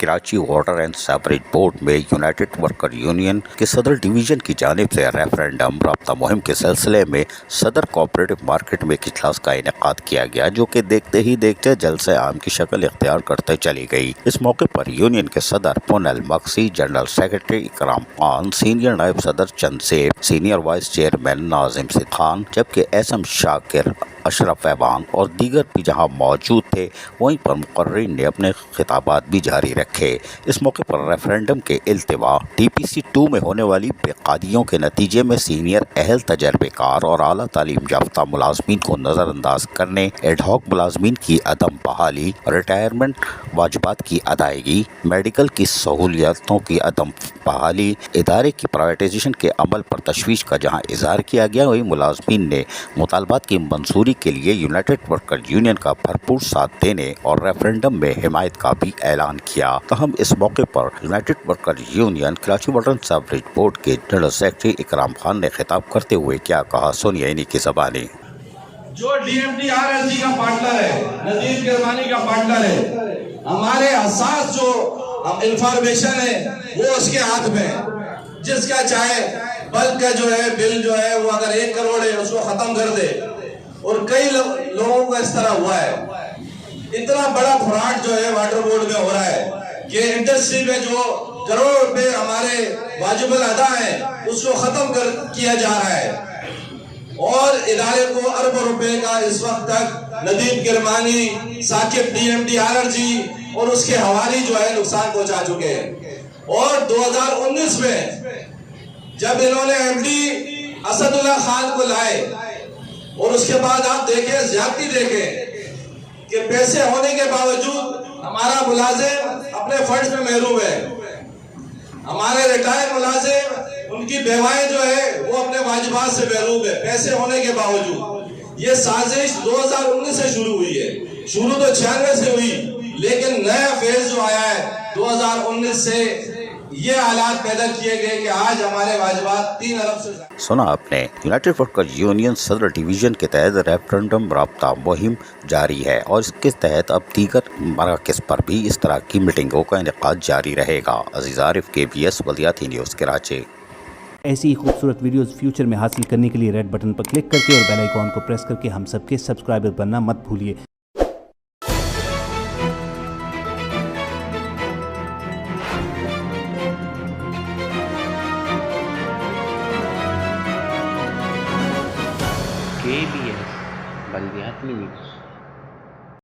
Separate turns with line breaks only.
Karachi water and sewerage board में United worker union के सदर डिवीजन की जानिब से रेफरेंडम राब्ता मुहिम के सिलसिले में सदर कोऑपरेटिव मार्केट में इजलास का इनेकाद किया गया, जो कि देखते ही देखते जलसे आम की शक्ल इख्तियार करते चली गई। इस मौके पर यूनियन के सदर पुनल मक्सी, जनरल सेक्रेटरी इकराम खान, सीनियर नायब सदर चंद सेब, senior vice chairman Nazim Siddiq Khan, जबकि एसएम शाकिर, अशरफ ऐवान और दीगर भी जहां मौजूद थे, वहीं पर मुकर्रीन ने अपने खिताबात भी जारी रखे। इस मौके पर रेफरेंडम के इल्तिवा टीपीसी 2 में होने वाली बेकादियों के नतीजे में सीनियर अहल तजर्बेकार और आला तालीम याफ्ता मुलाजमीन को नज़रअंदाज करने, एडहॉक मुलाजमीन की अदम बहाली, रिटायरमेंट वाजिबात की अदायगी, मेडिकल की सहूलियतों की अदम बहाली, इदारे की प्राइवेटाइजेशन के अमल पर तशवीश का जहाँ इजहार किया गया, वहीं मुलाजमीन ने मुतालबात की मंजूरी के लिए यूनाइटेड वर्कर यूनियन का भरपूर साथ देने और रेफरेंडम में हिमायत का भी ऐलान किया। तहम इस मौके पर United worker union Karachi water and sewerage board के जनरल सेक्रेटरी इकराम खान ने खिताब करते हुए क्या कहा, सुनिए इन्हीं की ज़बानी।
जो DMT-RLG का पार्टनर है, नजीर गिरमानी का पार्टनर है, हमारे हसास जो इंफॉर्मेशन है वो उसके हाथ में है। जिसका चाहे बल्क का जो है बिल जो है वो अगर 1 करोड़ है उसको खत्म कर दे, और कई लोगों को इस तरह हुआ है। इतना बड़ा फ्रॉड जो है वाटर बोर्ड में हो रहा है कि इंडस्ट्री में जो करोड़ रुपए हमारे वाजिबुल अदा है उसको खत्म किया जा रहा है, और इदारे को अरबों रुपए का इस वक्त तक नदीम गिरमानी, साकिब DMT-RLG और उसके हवारी जो है नुकसान पहुंचा चुके हैं। और 2019 में जब इन्होंने MD असदुल्ला खान को लाए, और उसके बाद आप देखें, ज्यादती देखें कि पैसे होने के बावजूद हमारा मुलाजिम अपने फंड्स में महरूम है। हमारे रिटायर्ड मुलाजिम, उनकी बेवाएं जो है वो अपने वाजिबात से महरूम है, पैसे होने के बावजूद। ये साजिश 2019 से शुरू हुई है। शुरू तो 96 से हुई, लेकिन नया फेज जो आया है 2019 से ये हालात पैदा किए गए कि आज हमारे वाजिबात 3 अरब से ज्यादा।
सुना आपने। यूनाइटेड वर्कर यूनियन सदर डिवीजन के तहत रेफरेंडम राब्ता मुहिम जारी है, और इसके तहत अब दीगर मराकज़ पर भी इस तरह की मीटिंगों का इनेकाद जारी रहेगा। अजीज आरिफ, KBS बल्दियाती न्यूज़ कराची।
ऐसी ही खूबसूरत वीडियोस फ्यूचर में हासिल करने के लिए रेड बटन पर क्लिक करके और बेल आइकॉन को प्रेस करके हम सबके सब्सक्राइबर बनना मत भूलिए।